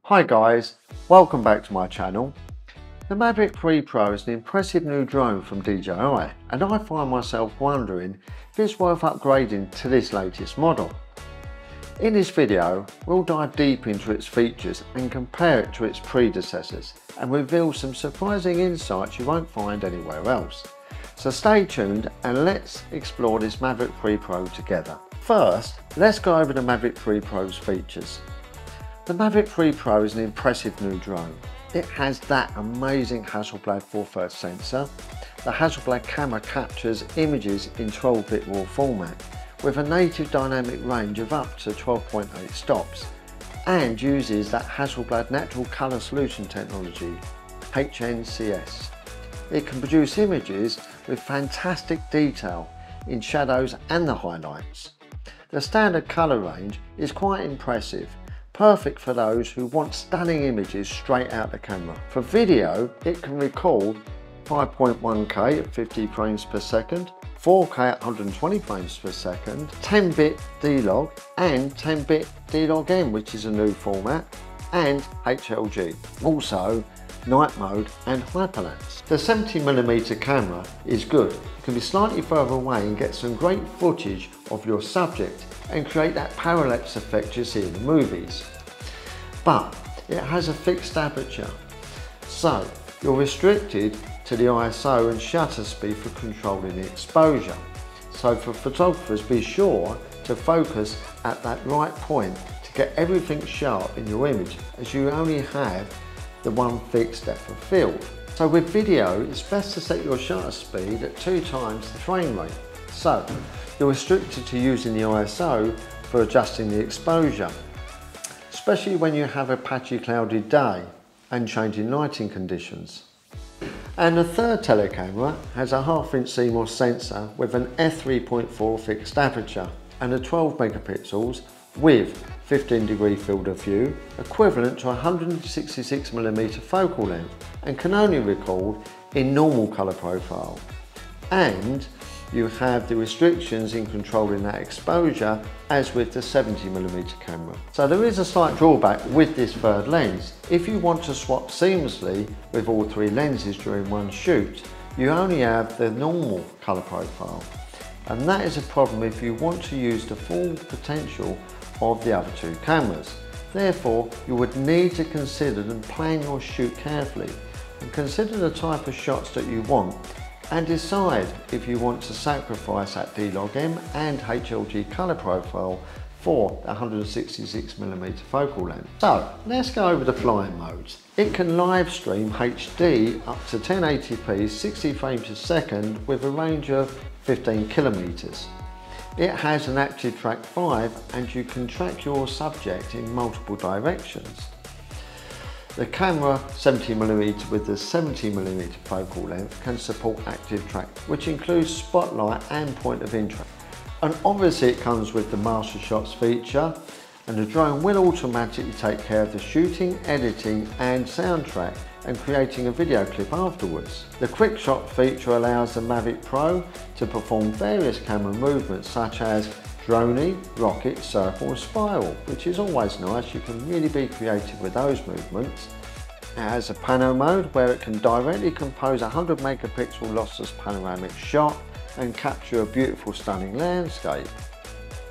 Hi guys, welcome back to my channel. The Mavic 3 Pro is an impressive new drone from DJI, and I find myself wondering if it's worth upgrading to this latest model. In this video, we'll dive deep into its features and compare it to its predecessors and reveal some surprising insights you won't find anywhere else. So stay tuned and let's explore this Mavic 3 Pro together. First, let's go over the Mavic 3 Pro's features. The Mavic 3 Pro is an impressive new drone. It has that amazing Hasselblad 4/3 sensor. The Hasselblad camera captures images in 12-bit RAW format with a native dynamic range of up to 12.8 stops and uses that Hasselblad Natural Colour Solution technology, HNCS. It can produce images with fantastic detail in shadows and the highlights. The standard colour range is quite impressive, perfect for those who want stunning images straight out the camera. For video, it can record 5.1K at 50 frames per second, 4K at 120 frames per second, 10-bit D-Log and 10-bit D-Log-M, which is a new format, and HLG. Also, night mode and hyperlapse. The 70mm camera is good. It can be slightly further away and get some great footage of your subject and create that parallax effect you see in the movies. But it has a fixed aperture, so you're restricted to the ISO and shutter speed for controlling the exposure. So for photographers, be sure to focus at that right point to get everything sharp in your image, as you only have the one fixed depth of field. So with video, it's best to set your shutter speed at 2 times the frame rate. So you're restricted to using the ISO for adjusting the exposure, especially when you have a patchy cloudy day and changing lighting conditions. And the third telecamera has a 1/2" CMOS sensor with an f3.4 fixed aperture and a 12 megapixels with 15-degree field of view, equivalent to 166mm focal length, and can only record in normal colour profile. And you have the restrictions in controlling that exposure as with the 70mm camera. So there is a slight drawback with this third lens. If you want to swap seamlessly with all 3 lenses during one shoot, you only have the normal colour profile. And that is a problem if you want to use the full potential of the other 2 cameras. Therefore, you would need to consider and plan your shoot carefully and consider the type of shots that you want and decide if you want to sacrifice that D-Log-M and HLG colour profile for the 166mm focal length. So let's go over the flying modes. It can live stream HD up to 1080p 60 frames a second with a range of 15 kilometers. It has an active track 5 and you can track your subject in multiple directions. The camera 70mm with the 70mm focal length can support active track, which includes spotlight and point of interest. And obviously it comes with the master shots feature, and the drone will automatically take care of the shooting, editing and soundtrack and creating a video clip afterwards. The quick shot feature allows the Mavic Pro to perform various camera movements such as droney, rocket, circle and spiral, which is always nice. You can really be creative with those movements. It has a pano mode where it can directly compose a 100 megapixel lossless panoramic shot and capture a beautiful stunning landscape.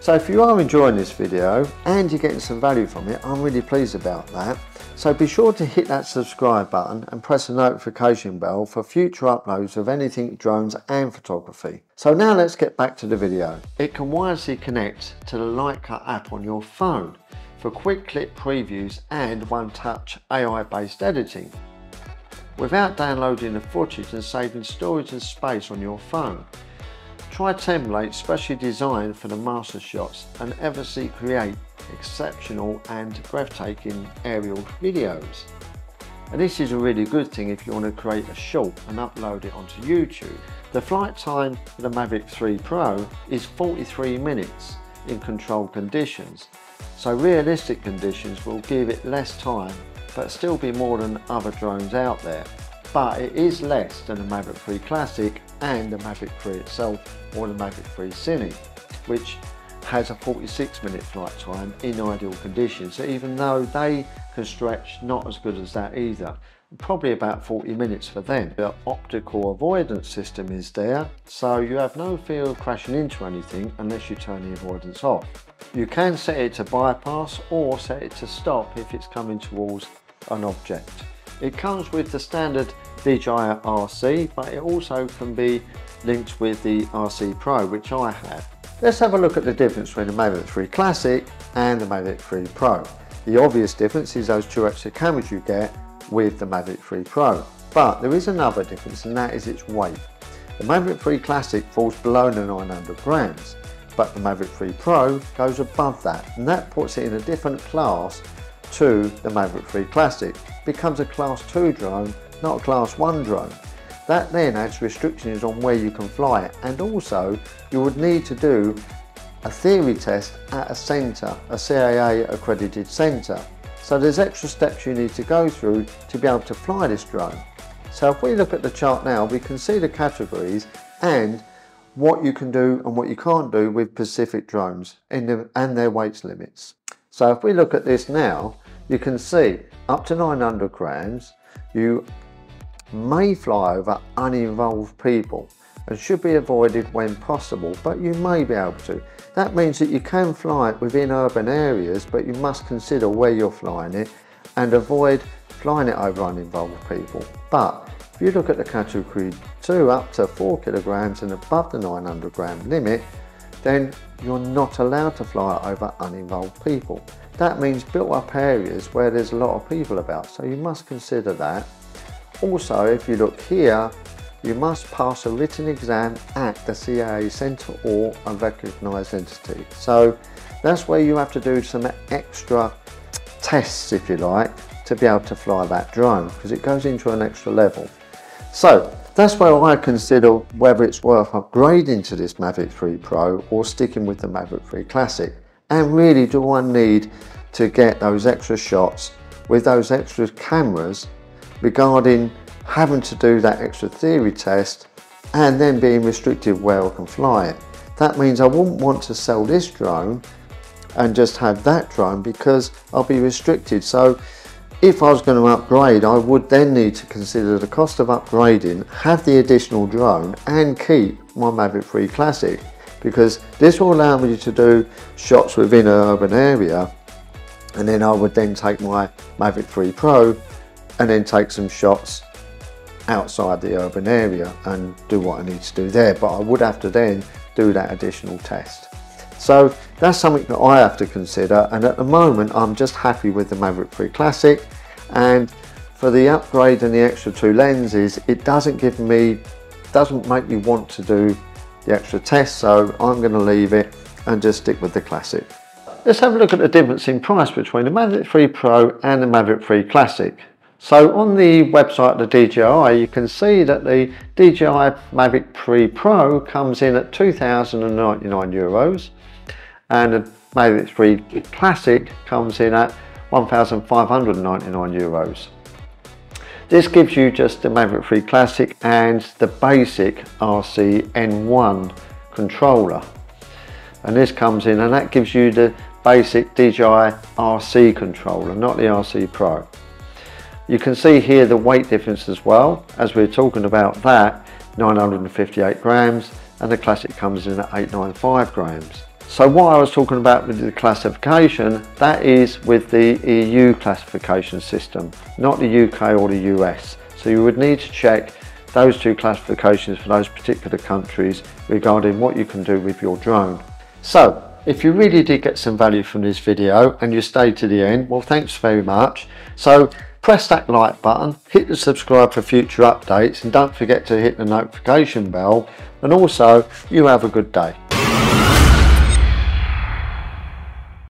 So if you are enjoying this video and you're getting some value from it, I'm really pleased about that. So be sure to hit that subscribe button and press the notification bell for future uploads of anything drones and photography. So now let's get back to the video. It can wirelessly connect to the Lightcut app on your phone for quick clip previews and one-touch AI-based editing without downloading the footage and saving storage and space on your phone. Try templates specially designed for the master shots and effortlessly create exceptional and breathtaking aerial videos. And this is a really good thing if you want to create a short and upload it onto YouTube. The flight time for the Mavic 3 Pro is 43 minutes in controlled conditions. So realistic conditions will give it less time but still be more than other drones out there. But it is less than the Mavic 3 Classic and the Mavic 3 itself or the Mavic 3 Cine, which has a 46-minute flight time in ideal conditions. So even though they can stretch not as good as that either. Probably about 40 minutes for them. The optical avoidance system is there, so you have no fear of crashing into anything unless you turn the avoidance off. You can set it to bypass or set it to stop if it's coming towards an object. It comes with the standard DJI RC, but it also can be linked with the RC Pro, which I have. Let's have a look at the difference between the Mavic 3 Classic and the Mavic 3 Pro. The obvious difference is those 2 extra cameras you get with the Mavic 3 Pro. But there is another difference, and that is its weight. The Mavic 3 Classic falls below the 900 grams, but the Mavic 3 Pro goes above that, and that puts it in a different class to the Mavic 3 Classic. It becomes a class 2 drone, not a class 1 drone. That then adds restrictions on where you can fly it, and also you would need to do a theory test at a centre, a CAA accredited centre. So there's extra steps you need to go through to be able to fly this drone. So if we look at the chart now, we can see the categories and what you can do and what you can't do with specific drones and their weight limits. So if we look at this now, you can see up to 900 grams, you may fly over uninvolved people and should be avoided when possible, but you may be able to. That means that you can fly it within urban areas, but you must consider where you're flying it and avoid flying it over uninvolved people. But if you look at the category 2 up to 4 kilograms and above the 900 gram limit, then you're not allowed to fly it over uninvolved people. That means built up areas where there's a lot of people about, so you must consider that. Also, if you look here, you must pass a written exam at the CAA centre or a recognised entity. So that's where you have to do some extra tests, if you like, to be able to fly that drone, because it goes into an extra level. So that's where I consider whether it's worth upgrading to this Mavic 3 Pro or sticking with the Mavic 3 Classic. And really, do I need to get those extra shots with those extra cameras regarding having to do that extra theory test and then being restricted where I can fly it? That means I wouldn't want to sell this drone and just have that drone, because I'll be restricted. So if I was going to upgrade, I would then need to consider the cost of upgrading, have the additional drone and keep my Mavic 3 Classic, because this will allow me to do shots within an urban area, and then I would then take my Mavic 3 Pro and then take some shots outside the urban area and do what I need to do there, but I would have to then do that additional test. So that's something that I have to consider, and at the moment I'm just happy with the Mavic 3 Classic, and for the upgrade and the extra 2 lenses, it doesn't make me want to do the extra test, so I'm going to leave it and just stick with the Classic. Let's have a look at the difference in price between the Mavic 3 Pro and the Mavic 3 Classic. So on the website of the DJI, you can see that the DJI Mavic 3 Pro comes in at €2,099 and the Mavic 3 Classic comes in at €1,599. This gives you just the Mavic 3 Classic and the basic RC N1 controller. And this comes in and that gives you the basic DJI RC controller, not the RC Pro. You can see here the weight difference as well, as we're talking about that, 958 grams, and the Classic comes in at 895 grams. So what I was talking about with the classification, that is with the EU classification system, not the UK or the US. So you would need to check those 2 classifications for those particular countries regarding what you can do with your drone. So if you really did get some value from this video and you stayed to the end, well, thanks very much. So press that like button, hit the subscribe for future updates, and don't forget to hit the notification bell, and also you have a good day.